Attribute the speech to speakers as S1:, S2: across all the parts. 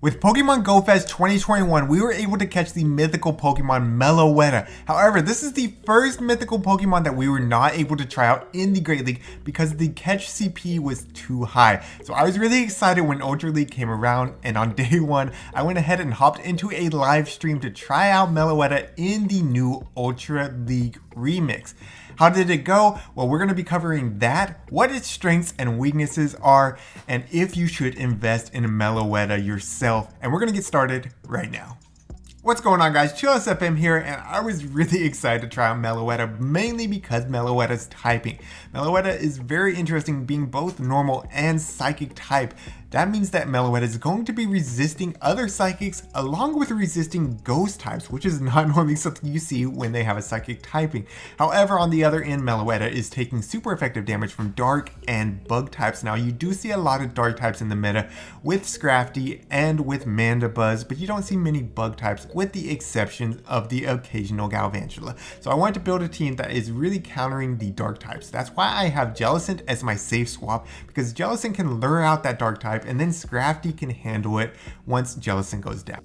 S1: With Pokemon Go Fest 2021, we were able to catch the mythical Pokemon Meloetta. However, this is the first mythical Pokemon that we were not able to try out in the Great League because the catch CP was too high. So I was really excited when Ultra League came around, and on day one, I went ahead and hopped into a live stream to try out Meloetta in the new Ultra League remix. How did it go? Well, we're going to be covering that, what its strengths and weaknesses are, and if you should invest in Meloetta yourself. And we're going to get started right now. What's going on, guys? ChillisFM here, and I was really excited to try out Meloetta, mainly because Meloetta's typing. Meloetta is very interesting, being both normal and psychic type. That means that Meloetta is going to be resisting other psychics along with resisting ghost types, which is not normally something you see when they have a psychic typing. However, on the other end, Meloetta is taking super effective damage from dark and bug types. Now, you do see a lot of dark types in the meta with Scrafty and with Mandibuzz, but you don't see many bug types with the exception of the occasional Galvantula. So I wanted to build a team that is really countering the dark types. That's why I have Jellicent as my safe swap, because Jellicent can lure out that dark type and then Scrafty can handle it once Jellicent goes down.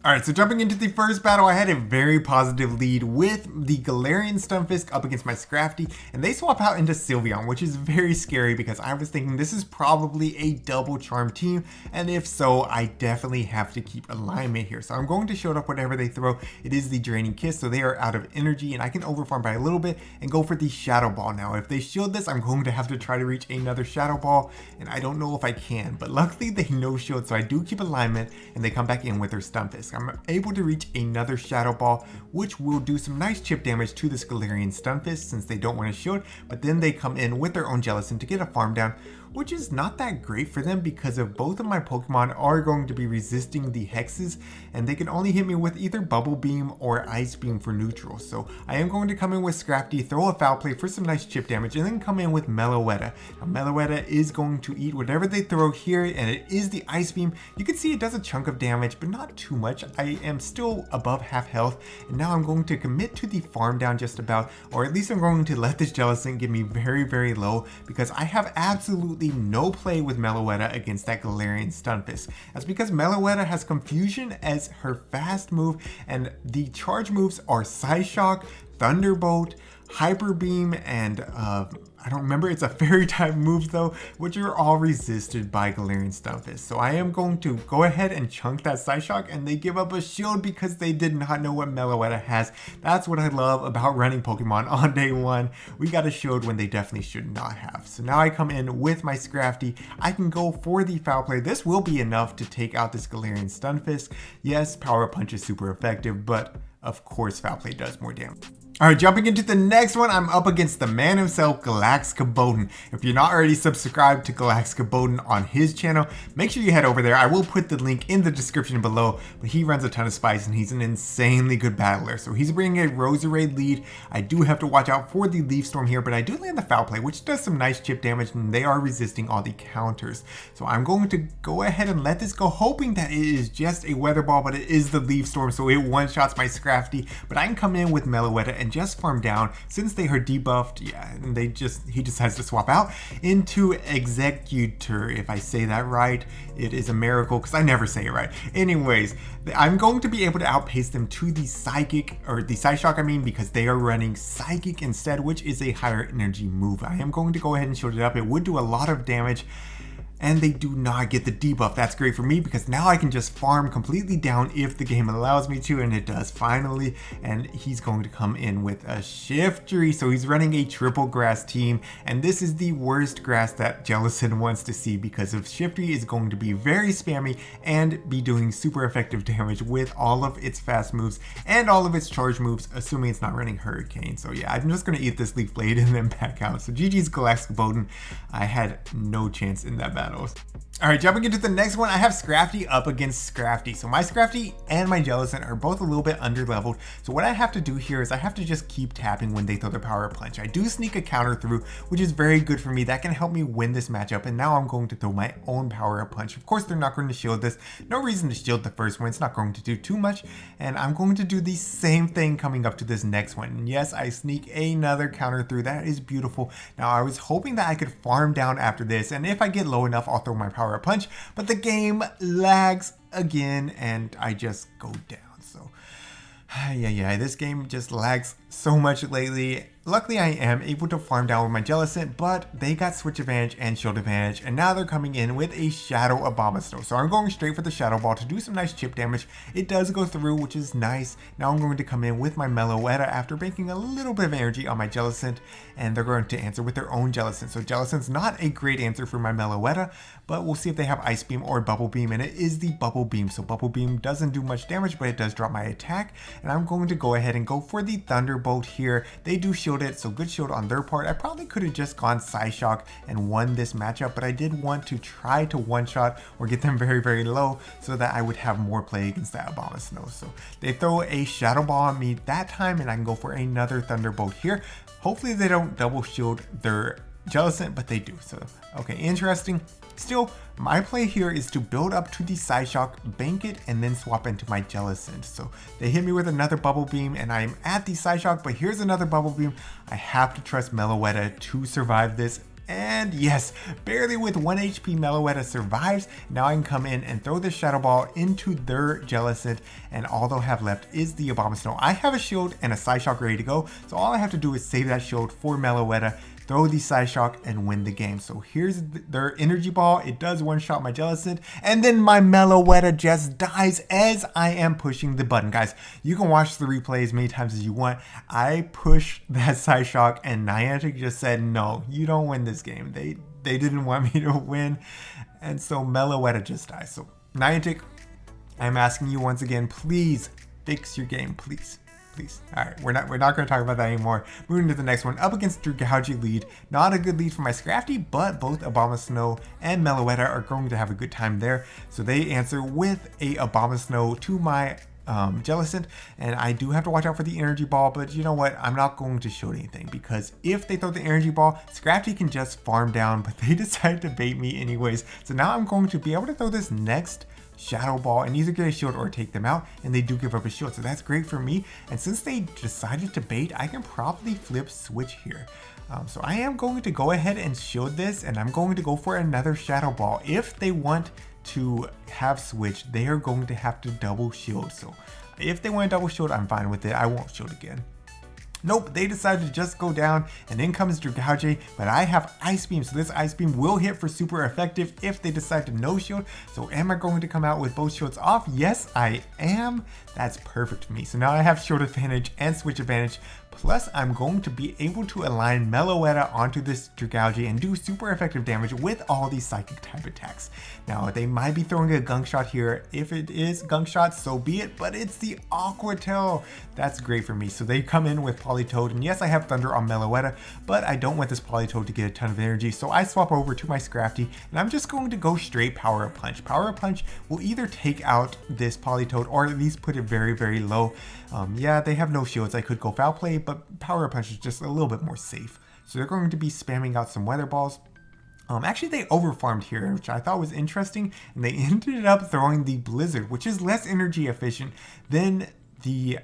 S1: Alright, so jumping into the first battle, I had a very positive lead with the Galarian Stunfisk up against my Scrafty, and they swap out into Sylveon, which is very scary because I was thinking this is probably a double charm team, and if so, I definitely have to keep alignment here. So I'm going to show up whatever they throw. It is the Draining Kiss, so they are out of energy, and I can overfarm by a little bit and go for the Shadow Ball. Now, if they shield this, I'm going to have to try to reach another Shadow Ball, and I don't know if I can, but luckily they no shield, so I do keep alignment, and they come back in with their Stunfisk. I'm able to reach another Shadow Ball, which will do some nice chip damage to this Galarian Stunfisk since they don't want to shield, but then they come in with their own Jellicent to get a farm down, which is not that great for them because of both of my Pokemon are going to be resisting the hexes, and they can only hit me with either Bubble Beam or Ice Beam for neutral. So I am going to come in with Scrafty, throw a Foul Play for some nice chip damage, and then come in with Meloetta. Now Meloetta is going to eat whatever they throw here, and it is the Ice Beam. You can see it does a chunk of damage, but not too much. I am still above half health, and now I'm going to commit to the farm down just about, or at least I'm going to let this Jellicent get me very, very low because I have absolutely no play with Meloetta against that Galarian Stunfisk. That's because Meloetta has Confusion as her fast move, and the charge moves are Psyshock, Thunderbolt, Hyper Beam, and I don't remember, it's a fairy type move though, which are all resisted by Galarian Stunfisk. So I am going to go ahead and chunk that Psyshock, and they give up a shield because they did not know what Meloetta has. That's what I love about running Pokemon on day one. We got a shield when they definitely should not have. So now I come in with my Scrafty. I can go for the Foul Play. This will be enough to take out this Galarian Stunfisk. Yes, Power Punch is super effective, but of course Foul Play does more damage. Alright, jumping into the next one, I'm up against the man himself, Galax Kaboden. If you're not already subscribed to Galax Kaboden on his channel, make sure you head over there. I will put the link in the description below, but he runs a ton of spice and he's an insanely good battler. So he's bringing a Roserade lead. I do have to watch out for the Leaf Storm here, but I do land the Foul Play, which does some nice chip damage, and they are resisting all the counters. So I'm going to go ahead and let this go, hoping that it is just a Weather Ball, but it is the Leaf Storm, so it one-shots my Scrafty. But I can come in with Meloetta and just farm down since they are debuffed. Yeah, and he decides to swap out into Executor. If I say that right, it is a miracle because I never say it right. Anyways, I'm going to be able to outpace them to the Psychic, or the Psyshock I mean, because they are running Psychic instead, which is a higher energy move. I am going to go ahead and shield it up. It would do a lot of damage, and they do not get the debuff. That's great for me because now I can just farm completely down if the game allows me to, and it does finally. And he's going to come in with a Shiftry, so he's running a triple grass team, and this is the worst grass that Jellicent wants to see because if Shiftry is going to be very spammy and be doing super effective damage with all of its fast moves and all of its charge moves, assuming it's not running Hurricane. So yeah, I'm just going to eat this Leaf Blade and then back out. So GG's Galax Kaboden. I had no chance in that battle. Alright, jumping into the next one, I have Scrafty up against Scrafty. So my Scrafty and my Jellicent are both a little bit under leveled. So what I have to do here is I have to just keep tapping when they throw their Power Punch. I do sneak a counter through, which is very good for me. That can help me win this matchup. And now I'm going to throw my own Power Punch. Of course, they're not going to shield this. No reason to shield the first one. It's not going to do too much. And I'm going to do the same thing coming up to this next one. And yes, I sneak another counter through. That is beautiful. Now, I was hoping that I could farm down after this. And if I get low enough, enough, I'll throw my power up punch, but the game lags again and I just go down. So yeah, this game just lags so much lately. Luckily, I am able to farm down with my Jellicent, but they got switch advantage and shield advantage, and now they're coming in with a Shadow Abomasnow. So I'm going straight for the Shadow Ball to do some nice chip damage. It does go through, which is nice. Now I'm going to come in with my Meloetta after banking a little bit of energy on my Jellicent, and they're going to answer with their own Jellicent. So Jellicent's not a great answer for my Meloetta, but we'll see if they have Ice Beam or Bubble Beam, and it is the Bubble Beam. So Bubble Beam doesn't do much damage, but it does drop my attack, and I'm going to go ahead and go for the Thunderbolt here. They do shield it, so good shield on their part. I probably could have just gone Psyshock and won this matchup, but I did want to try to one-shot or get them very low so that I would have more play against that Abomasnow. So they throw a Shadow Ball on me that time, and I can go for another Thunderbolt here. Hopefully they don't double shield their Jellicent, but they do. So okay, interesting. Still, my play here is to build up to the Psyshock, bank it, and then swap into my Jellicent. So they hit me with another Bubble Beam, and I'm at the Psyshock, but here's another Bubble Beam. I have to trust Meloetta to survive this. And yes, barely with 1 HP, Meloetta survives. Now I can come in and throw this Shadow Ball into their Jellicent, and all they'll have left is the Abomasnow. I have a shield and a Psyshock ready to go, so all I have to do is save that shield for Meloetta, throw the Psyshock, and win the game. So here's their Energy Ball. It does one-shot my Jellicent, and then my Meloetta just dies as I am pushing the button. Guys, you can watch the replay as many times as you want. I pushed that Psyshock, and Niantic just said, no, you don't win this game. They didn't want me to win, and so Meloetta just dies. So Niantic, I'm asking you once again, please fix your game, please. All right, we're not going to talk about that anymore. Moving to the next one, up against Dragalge lead. Not a good lead for my Scrafty, but both Abomasnow and Meloetta are going to have a good time there. So they answer with a Abomasnow to my Jellicent, and I do have to watch out for the Energy Ball, but you know what? I'm not going to show anything, because if they throw the Energy Ball, Scrafty can just farm down, but they decide to bait me anyways. So now I'm going to be able to throw this next Shadow Ball and either get a shield or take them out, and they do give up a shield, so that's great for me. And since they decided to bait, I can probably flip switch here. So I am going to go ahead and shield this, and I'm going to go for another Shadow Ball. If they want to have switch, they are going to have to double shield. So if they want to double shield, I'm fine with it. I won't shield again. Nope, they decided to just go down, and in comes Dragalge, but I have Ice Beam, so this Ice Beam will hit for super effective if they decide to no shield. So am I going to come out with both shields off? Yes, I am. That's perfect for me. So now I have shield advantage and switch advantage, plus I'm going to be able to align Meloetta onto this Dragalge and do super effective damage with all these psychic type attacks. Now they might be throwing a gunk shot here. If it is gunk shot, so be it, but it's the Aqua Tail. That's great for me. So they come in with Politoed, and yes, I have Thunder on Meloetta, but I don't want this Politoed to get a ton of energy, so I swap over to my Scrafty, and I'm just going to go straight Power Up Punch. Power Up Punch will either take out this Politoed or at least put it very low. Yeah, they have no shields. I could go Foul Play, but Power Up Punch is just a little bit more safe. So they're going to be spamming out some Weather Balls. Actually, they overfarmed here, which I thought was interesting, and they ended up throwing the Blizzard, which is less energy efficient than the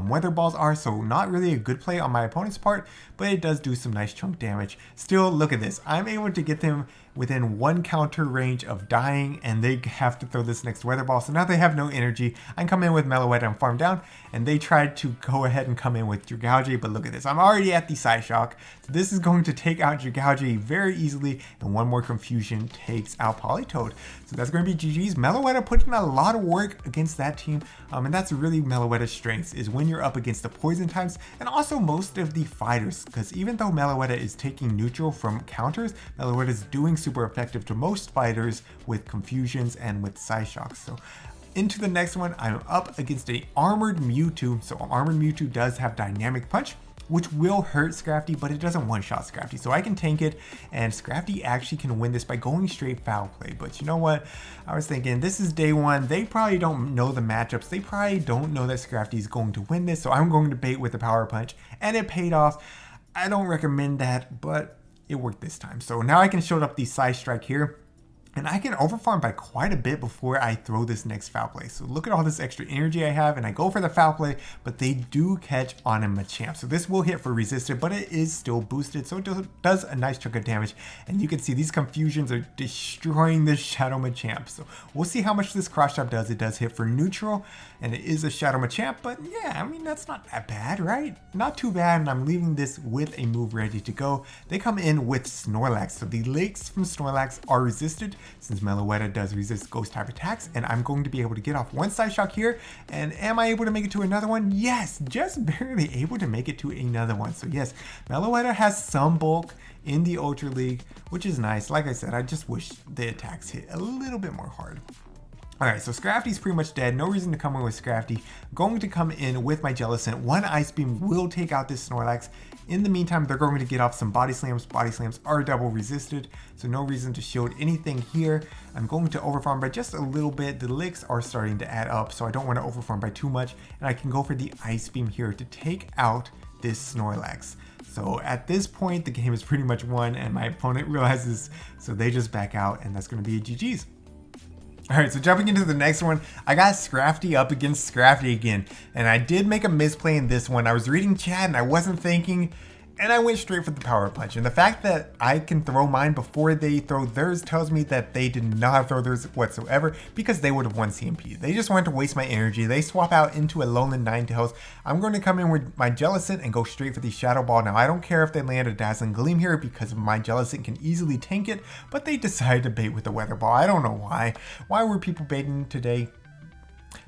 S1: Weather Balls are, so not really a good play on my opponent's part, but it does do some nice chunk damage. Still, look at this. I'm able to get them within 1 counter range of dying, and they have to throw this next Weather Ball, so now they have no energy. I can come in with Meloetta and farm down, and they tried to go ahead and come in with Dragalge, but look at this. I'm already at the Psyshock, so this is going to take out Dragalge very easily, and one more Confusion takes out Politoed. So that's going to be GG's. Meloetta put in a lot of work against that team, and that's really Meloetta's strengths, is when you're up against the poison types, and also most of the fighters, because even though Meloetta is taking neutral from counters, Meloetta is doing super effective to most fighters with Confusions and with Psyshocks. So into the next one, I'm up against a Armored Mewtwo. So Armored Mewtwo does have Dynamic Punch, which will hurt Scrafty, but it doesn't one-shot Scrafty. So I can tank it, and Scrafty actually can win this by going straight Foul Play. But you know what? I was thinking, this is day one. They probably don't know the matchups. They probably don't know that Scrafty is going to win this. So I'm going to bait with the Power Punch, and it paid off. I don't recommend that, but it worked this time. So now I can show up the Psy Strike here. And I can overfarm by quite a bit before I throw this next foul play. So look at all this extra energy I have, and I go for the foul play, but they do catch on a Machamp. So this will hit for resisted, but it is still boosted, so it does a nice chunk of damage. And you can see these confusions are destroying this Shadow Machamp. So we'll see how much this cross chop does. It does hit for neutral, and it is a Shadow Machamp, but yeah, I mean, that's not that bad, right? Not too bad, and I'm leaving this with a move ready to go. They come in with Snorlax, so the legs from Snorlax are resisted, since Meloetta does resist ghost type attacks, and I'm going to be able to get off one side shock here. And am I able to make it to another one? Yes, just barely able to make it to another one. So yes, Meloetta has some bulk in the Ultra League, which is nice. Like I said, I just wish the attacks hit a little bit more hard. Alright, so Scrafty's pretty much dead. No reason to come in with Scrafty. Going to come in with my Jellicent. One Ice Beam will take out this Snorlax. In the meantime, they're going to get off some Body Slams. Body Slams are double resisted, so no reason to shield anything here. I'm going to overfarm by just a little bit. The licks are starting to add up, so I don't want to overfarm by too much. And I can go for the Ice Beam here to take out this Snorlax. So at this point, the game is pretty much won, and my opponent realizes, so they just back out, and that's going to be a GG's. Alright, so jumping into the next one, I got Scrafty up against Scrafty again, and I did make a misplay in this one. I was reading chat and I wasn't thinking, and I went straight for the Power Punch. And the fact that I can throw mine before they throw theirs tells me that they did not throw theirs whatsoever, because they would have won CMP. They just wanted to waste my energy. They swap out into a Alolan Ninetales. I'm going to come in with my Jellicent and go straight for the Shadow Ball. Now, I don't care if they land a Dazzling Gleam here, because my Jellicent can easily tank it, but they decided to bait with the Weather Ball. I don't know why. Why were people baiting today?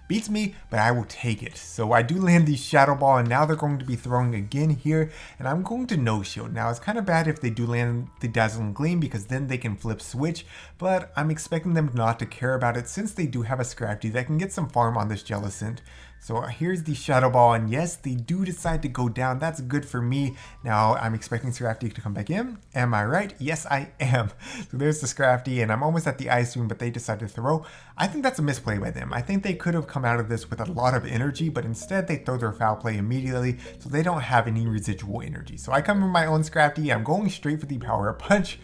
S1: Beats me, but I will take it. So I do land the Shadow Ball, and now they're going to be throwing again here, and I'm going to no shield. Now, it's kind of bad if they do land the Dazzling Gleam, because then they can flip switch, but I'm expecting them not to care about it, since they do have a Scrafty that can get some farm on this Jellicent. So here's the Shadow Ball, and yes, they do decide to go down. That's good for me. Now, I'm expecting Scrafty to come back in. Am I right? Yes, I am. So there's the Scrafty, and I'm almost at the Ice Beam, but they decide to throw. I think that's a misplay by them. I think they could have come out of this with a lot of energy, but instead they throw their foul play immediately, so they don't have any residual energy. So I come in my own Scrafty. I'm going straight for the Power Punch,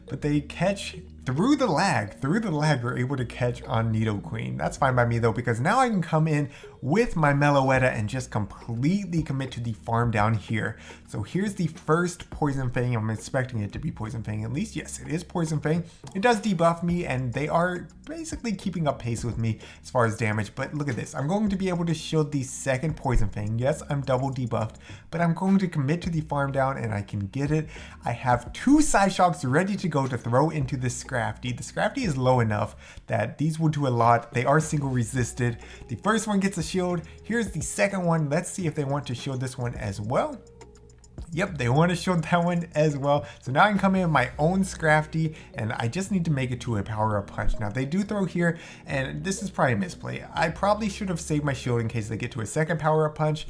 S1: but they catch through the lag, we're able to catch on Nidoqueen. That's fine by me though, because now I can come in with my Meloetta and just completely commit to the farm down here. So here's the first Poison Fang. I'm expecting it to be Poison Fang at least. Yes, it is Poison Fang. It does debuff me, and they are basically keeping up pace with me as far as damage. But look at this. I'm going to be able to shield the second Poison Fang. Yes, I'm double debuffed, but I'm going to commit to the farm down, and I can get it. I have two Psyshocks ready to go to throw into this Scrafty. The Scrafty is low enough that these will do a lot. They are single resisted. The first one gets a shield. Here's the second one. Let's see if they want to shield this one as well. Yep, they want to shield that one as well. So now I can come in with my own Scrafty, and I just need to make it to a Power Up Punch. Now they do throw here, and this is probably a misplay. I probably should have saved my shield in case they get to a second Power Up Punch,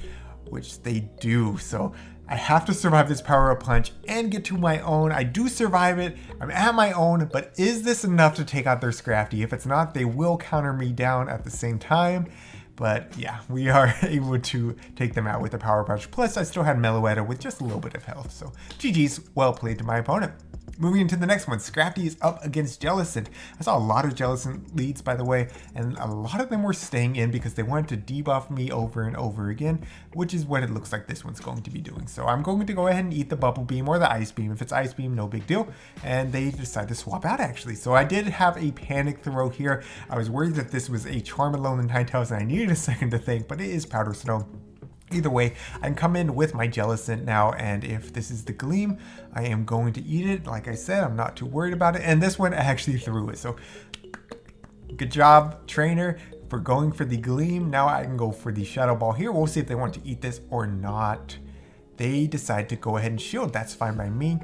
S1: which they do. So I have to survive this Power Up Punch and get to my own. I do survive it. I'm at my own, but is this enough to take out their Scrafty? If it's not, they will counter me down at the same time. But yeah, we are able to take them out with a Power Punch. Plus, I still had Meloetta with just a little bit of health. So GG's, well played to my opponent. Moving into the next one, Scrafty is up against Jellicent. I saw a lot of Jellicent leads, by the way, and a lot of them were staying in because they wanted to debuff me over and over again, which is what it looks like this one's going to be doing. So I'm going to go ahead and eat the Bubble Beam or the Ice Beam. If it's Ice Beam, no big deal. And they decide to swap out, actually. So I did have a panic throw here. I was worried that this was a Charmalone and Ninetales, and I needed a second to think, but it is Powder Snow. Either way, I can come in with my Jellicent now, and if this is the Gleam, I am going to eat it. Like I said, I'm not too worried about it, and this one actually threw it. So good job, trainer, for going for the Gleam. Now I can go for the Shadow Ball here. We'll see if they want to eat this or not. They decide to go ahead and shield. That's fine by me.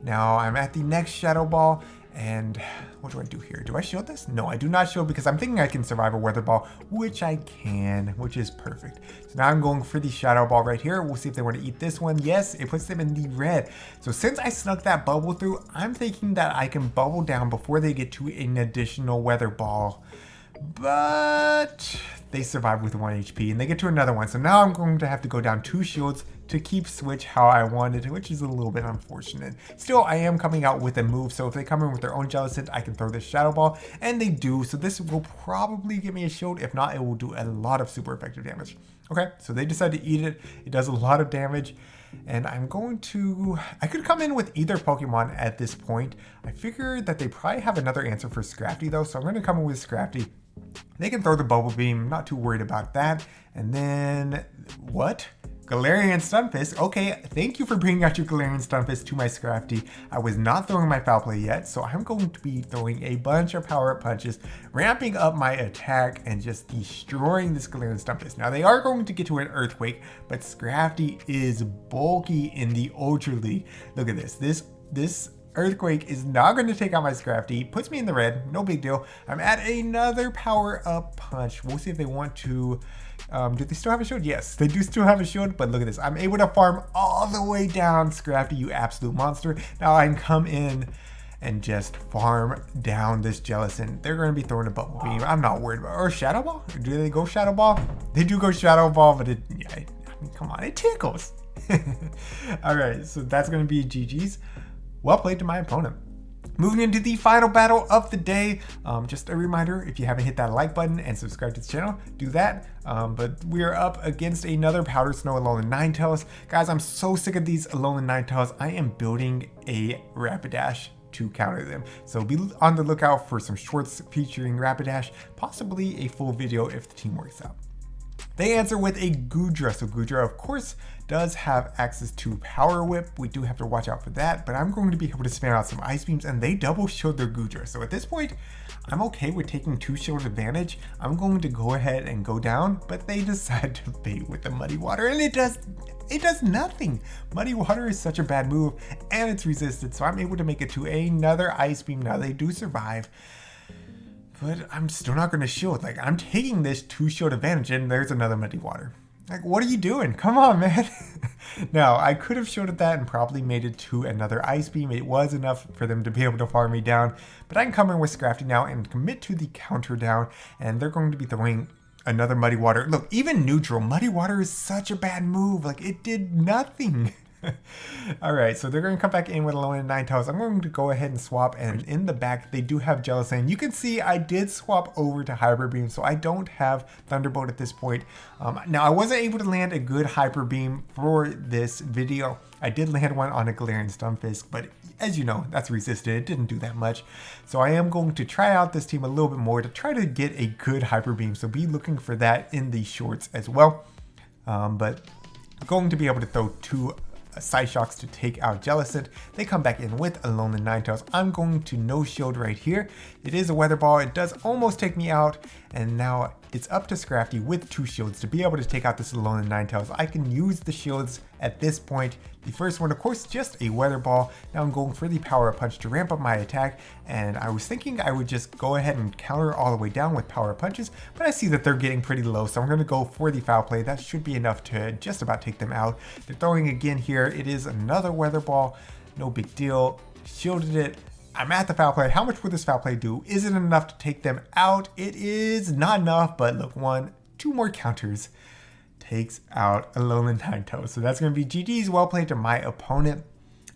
S1: Now I'm at the next Shadow Ball, and what do I do here? Do I shield this? No, I do not shield because I'm thinking I can survive a Weather Ball, which I can, which is perfect. So now I'm going for the Shadow Ball right here. We'll see if they want to eat this one. Yes, it puts them in the red. So since I snuck that bubble through, I'm thinking that I can bubble down before they get to an additional Weather Ball. but they survive with 1 HP and they get to another one. So now I'm going to have to go down 2 shields to keep switch how I wanted, which is a little bit unfortunate. Still, I am coming out with a move, so if they come in with their own Jellicent, I can throw this Shadow Ball, and they do, so this will probably give me a shield. If not, it will do a lot of super effective damage. Okay, so they decide to eat it. It does a lot of damage, and I could come in with either Pokemon at this point. I figured that they probably have another answer for Scrafty though, so I'm gonna come in with Scrafty. They can throw the Bubble Beam, not too worried about that. And then, what? Galarian Stunfisk. Okay, thank you for bringing out your Galarian Stunfisk to my Scrafty. I was not throwing my Foul Play yet, so I'm going to be throwing a bunch of power-up punches, ramping up my attack, and just destroying this Galarian Stunfisk. Now, they are going to get to an Earthquake, but Scrafty is bulky in the Ultra League. Look at this. This Earthquake is not going to take out my Scrafty. Puts me in the red. No big deal. I'm at another power-up punch. We'll see if they want to... do they still have a shield? Yes, they do still have a shield, but look at this. I'm able to farm all the way down. Scrafty, you absolute monster. Now I can come in and just farm down this Jellicent. They're going to be throwing a Bubble Beam. I'm not worried about it. Or Shadow Ball? Do they go Shadow Ball? They do go Shadow Ball, but I mean, come on, it tickles. All right, so that's going to be GG's. Well played to my opponent. Moving into the final battle of the day, just a reminder, if you haven't hit that like button and subscribe to the channel, do that. But we are up against another Powder Snow Alolan Ninetales. Guys, I'm so sick of these Alolan Ninetales. I am building a Rapidash to counter them. So be on the lookout for some shorts featuring Rapidash, possibly a full video if the team works out. They answer with a Goodra. So Goodra, of course, does have access to Power Whip. We do have to watch out for that, but I'm going to be able to spam out some Ice Beams, and they double shield their Goodra. So at this point, I'm okay with taking 2 shield advantage. I'm going to go ahead and go down, but they decide to bait with the Muddy Water, and it does nothing. Muddy Water is such a bad move, and it's resisted, so I'm able to make it to another Ice Beam. Now they do survive, but I'm still not going to shield. Like, I'm taking this 2 shield advantage, and there's another Muddy Water. Like, what are you doing? Come on, man. Now, I could have shielded that and probably made it to another Ice Beam. It was enough for them to be able to farm me down, but I can come in with Scrafty now and commit to the counter down, and they're going to be throwing another Muddy Water. Look, even neutral, Muddy Water is such a bad move. Like, it did nothing. All right, so they're going to come back in with Alolan Ninetales. I'm going to go ahead and swap, and in the back, they do have Jellicent. You can see I did swap over to Hyper Beam, so I don't have Thunderbolt at this point. Now, I wasn't able to land a good Hyper Beam for this video. I did land one on a Galarian Stunfisk, but as you know, that's resisted. It didn't do that much. So I am going to try out this team a little bit more to try to get a good Hyper Beam, so be looking for that in the shorts as well. But I'm going to be able to throw 2 Psyshocks to take out Jellicent. They come back in with Alolan Ninetales. I'm going to no shield right here. It is a Weather Ball. It does almost take me out, and now it's up to Scrafty with 2 shields to be able to take out this Alolan Ninetales. I can use the shields at this point. The first one, of course, just a Weather Ball. Now I'm going for the Power Punch to ramp up my attack, and I was thinking I would just go ahead and counter all the way down with Power Punches, but I see that they're getting pretty low, so I'm going to go for the Foul Play. That should be enough to just about take them out. They're throwing again here. It is another Weather Ball. No big deal. Shielded it. I'm at the Foul Play. How much would this Foul Play do? Is it enough to take them out? It is not enough, but look, 1, 2 more counters takes out Alolan Ninetales. So that's going to be GG's. Well played to my opponent.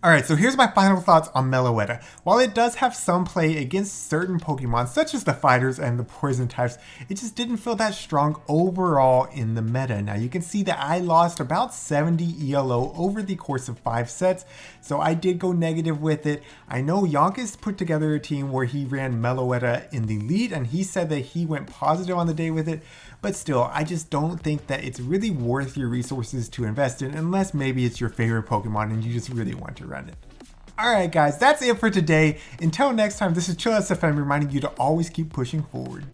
S1: Alright, so here's my final thoughts on Meloetta. While it does have some play against certain Pokemon, such as the fighters and the poison types, it just didn't feel that strong overall in the meta. Now you can see that I lost about 70 ELO over the course of 5 sets, so I did go negative with it. I know Yonkis put together a team where he ran Meloetta in the lead, and he said that he went positive on the day with it, but still, I just don't think that it's really worth your resources to invest in unless maybe it's your favorite Pokemon and you just really want to run it. Alright guys, that's it for today. Until next time, this is ChillisFM reminding you to always keep pushing forward.